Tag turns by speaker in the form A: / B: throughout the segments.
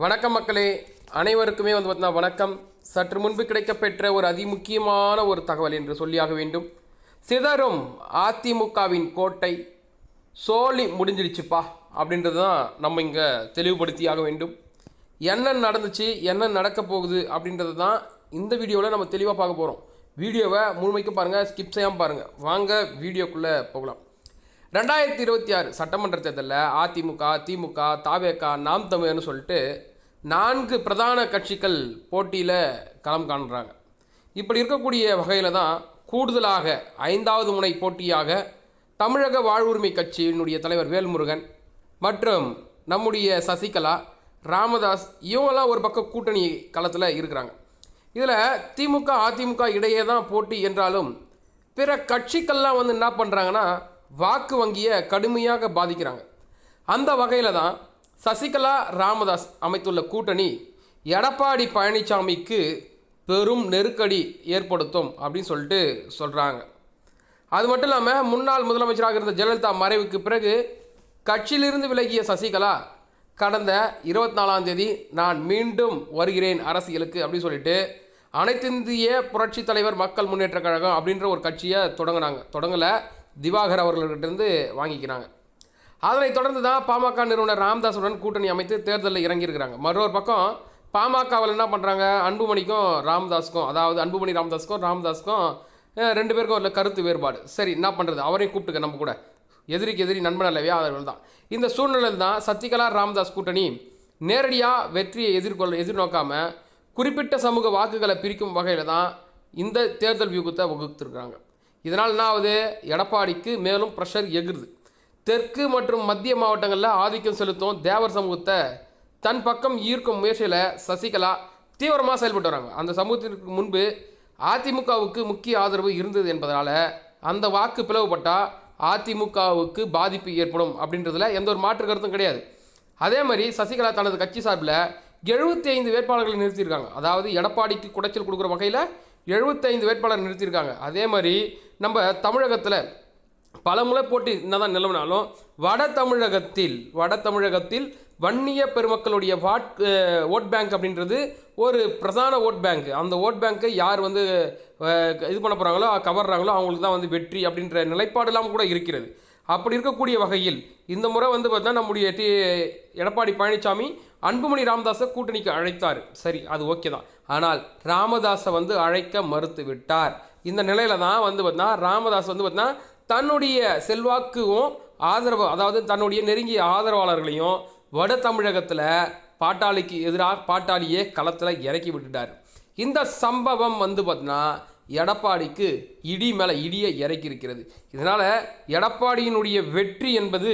A: வணக்கம் மக்களே, அனைவருக்குமே வணக்கம். சற்று முன்பு கிடைக்கப்பெற்ற ஒரு அதிமுக்கியமான ஒரு தகவல் என்று சொல்லியாக வேண்டும். சிதறும் அதிமுகவின் கோட்டை சோழி முடிஞ்சிடுச்சுப்பா அப்படின்றது தான் நம்ம இங்கே தெளிவுபடுத்தியாக வேண்டும். என்ன நடந்துச்சு, என்ன நடக்க போகுது அப்படின்றது தான் இந்த வீடியோவில் நம்ம தெளிவாக பார்க்க போகிறோம். வீடியோவை முழுமைக்கு பாருங்கள், ஸ்கிப் செய்யாமல் பாருங்கள். வாங்க வீடியோக்குள்ளே போகலாம். 2026 சட்டமன்ற தேர்தலில் அதிமுக, திமுக, தாவேகா, நாம் தமிழர்னு சொல்லிட்டு 4 பிரதான கட்சிகள் போட்டியில் களம் காண்றாங்க. இப்படி இருக்கக்கூடிய வகையில் தான் கூடுதலாக 5வது முனை போட்டியாக தமிழக வாழ்வுரிமை கட்சியினுடைய தலைவர் வேல்முருகன் மற்றும் நம்முடைய சசிகலா, ராமதாஸ் இவங்கெல்லாம் ஒரு பக்கம் கூட்டணி களத்தில் இருக்கிறாங்க. இதில் திமுக, அதிமுக இடையே தான் போட்டி என்றாலும் பிற கட்சிகள்லாம் என்ன பண்ணுறாங்கன்னா வாக்கு வங்கியை கடுமையாக பாதிக்கிறாங்க. அந்த வகையில் தான் சசிகலா, ராமதாஸ் அமைத்துள்ள கூட்டணி எடப்பாடி பழனிசாமிக்கு பெரும் நெருக்கடி ஏற்படுத்தும் அப்படின்னு சொல்லிட்டு சொல்கிறாங்க. அது மட்டும் இல்லாமல் முன்னாள் முதலமைச்சராக இருந்த ஜெயலலிதா மறைவுக்கு பிறகு கட்சியிலிருந்து விலகிய சசிகலா கடந்த 24ஆம் தேதி நான் மீண்டும் வருகிறேன் அரசியலுக்கு அப்படின்னு சொல்லிட்டு அனைத்திந்திய புரட்சி தலைவர் மக்கள் முன்னேற்ற கழகம் அப்படின்ற ஒரு கட்சியை தொடங்கலை திவாகர் அவர்களிடத்திலிருந்து வாங்கிக்கிறாங்க. அதனைத் தொடர்ந்து தான் பாமக நிறுவனர் ராமதாஸுடன் கூட்டணி அமைத்து தேர்தலில் இறங்கியிருக்கிறாங்க. மற்றொரு பக்கம் பாமகவில் என்ன பண்ணுறாங்க, அன்புமணிக்கும் ராமதாஸுக்கும், அதாவது அன்புமணி ராமதாஸுக்கும் 2 பேருக்கும் ஒரு கருத்து வேறுபாடு. சரி, என்ன பண்ணுறது, அவரையும் கூப்பிட்டுக்க, நம்ம கூட எதிரிக்கு எதிரி நண்பன் அல்லவே அவர்கள் தான். இந்த சூழ்நிலையில் தான் சசிகலா, ராமதாஸ் கூட்டணி நேரடியாக வெற்றியை எதிர்நோக்காமல் குறிப்பிட்ட சமூக வாக்குகளை பிரிக்கும் வகையில் தான் இந்த தேர்தல் வியூகத்தை வகுத்திருக்கிறாங்க. இதனால் என்ன ஆகுது, எடப்பாடிக்கு மேலும் ப்ரெஷர் எகிருது. தெற்கு மற்றும் மத்திய மாவட்டங்களில் ஆதிக்கம் செலுத்தும் தேவர் சமூகத்தை தன் பக்கம் ஈர்க்கும் முயற்சியில் சசிகலா தீவிரமாக செயல்பட்டு வராங்க. அந்த சமூகத்திற்கு முன்பு அதிமுகவுக்கு முக்கிய ஆதரவு இருந்தது என்பதனால் அந்த வாக்கு பிளவுபட்டால் அதிமுகவுக்கு பாதிப்பு ஏற்படும் அப்படின்றதுல எந்த ஒரு மாற்று கருத்தும் கிடையாது. அதே மாதிரி சசிகலா தனது கட்சி சார்பில் 75 வேட்பாளர்களை நிறுத்தியிருக்காங்க. அதாவது எடப்பாடிக்கு குடைச்சல் கொடுக்குற வகையில் 75 வேட்பாளர் நிறுத்தியிருக்காங்க. அதே மாதிரி நம்ம தமிழகத்தில் பல முறை போட்டி என்னதான் நிலவினாலும் வட தமிழகத்தில் வன்னிய பெருமக்களுடைய ஓட் பேங்க் அப்படின்றது ஒரு பிரதான ஓட் பேங்க். அந்த ஓட் பேங்க்கை யார் இது பண்ண போகிறாங்களோ, கவர்றாங்களோ அவங்களுக்கு தான் வெற்றி அப்படின்ற நிலைப்பாடெல்லாம் கூட இருக்கிறது. அப்படி இருக்கக்கூடிய வகையில் இந்த முறை பார்த்தீங்கன்னா நம்முடைய எடப்பாடி பழனிசாமி அன்புமணி ராமதாஸை கூட்டணிக்கு அழைத்தார். சரி, அது ஓகே தான். ஆனால் ராமதாஸை அழைக்க மறுத்து விட்டார். இந்த நிலையில தான் பார்த்தீங்கன்னா ராமதாஸ் பார்த்தீங்கன்னா தன்னுடைய செல்வாக்கும் ஆதரவு, அதாவது தன்னுடைய நெருங்கிய ஆதரவாளர்களையும் வட தமிழகத்தில் பாட்டாளிக்கு எதிராக பாட்டாளியே களத்தில் இறக்கி விட்டுட்டார். இந்த சம்பவம் பார்த்தீங்கன்னா எடப்பாடிக்கு இடி மேலே இடியை இறக்கி இருக்கிறது. இதனால் எடப்பாடியினுடைய வெற்றி என்பது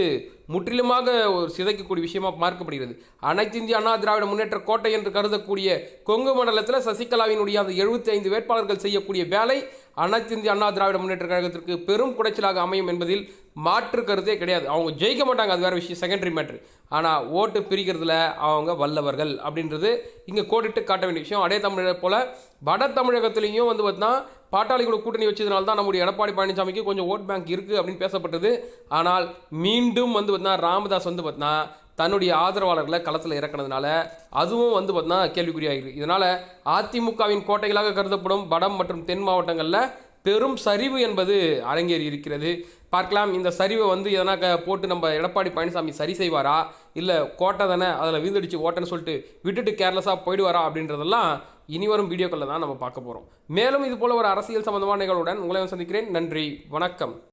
A: முற்றிலுமாக ஒரு சிதைக்கக்கூடிய விஷயமாக பார்க்கப்படுகிறது. அனைத்து இந்திய அண்ணா திராவிட முன்னேற்ற கோட்டை என்று கருதக்கூடிய கொங்கு மண்டலத்தில் சசிகலாவினுடைய அந்த 75 வேட்பாளர்கள் செய்யக்கூடிய வேலை அனைத்து இந்திய அண்ணா திராவிட முன்னேற்ற கழகத்திற்கு பெரும் குடைச்சலாக அமையும் என்பதில் மாற்று கருத்தே கிடையாது. அவங்க ஜெயிக்க மாட்டாங்க, அது வேறு விஷயம், செகண்டரி மேட்ரு. ஆனால் ஓட்டு பிரிக்கிறதுல அவங்க வல்லவர்கள் அப்படின்றது இங்கே கோடிட்டு காட்ட வேண்டிய விஷயம். அதே தமிழக போல் வட தமிழகத்திலையும் பார்த்தீங்கன்னா பாட்டாளிகளோட கூட்டணி வச்சதுனால தான் நம்முடைய எடப்பாடி பழனிசாமிக்கு கொஞ்சம் ஓட் பேங்க் இருக்குது அப்படின்னு பேசப்பட்டது. ஆனால் மீண்டும் பார்த்தீங்கன்னா ராமதாஸ் பார்த்தீங்கன்னா தன்னுடைய ஆதரவாளர்களை களத்தில் இறக்கினதுனால அதுவும் பார்த்தீங்கன்னா கேள்விக்குறியாகிறது. இதனால் அதிமுகவின் கோட்டைகளாக கருதப்படும் வடம் மற்றும் தென் மாவட்டங்களில் பெரும் சரிவு என்பது அரங்கேறி இருக்கிறது. பார்க்கலாம், இந்த சரிவை எதனா போட்டு நம்ம எடப்பாடி பழனிசாமி சரி செய்வாரா, இல்லை கோட்டை தானே அதில் வீழ்ந்தடிச்சு ஓட்டன்னு சொல்லிட்டு விட்டுட்டு கேர்லெஸ்ஸாக போயிடுவாரா அப்படின்றதெல்லாம் இனி வரும் வீடியோக்களில் தான் நம்ம பார்க்க போகிறோம். மேலும் இது போல ஒரு அரசியல் சம்பந்தமான நிகழ்வுடன் உங்களை சந்திக்கிறேன். நன்றி, வணக்கம்.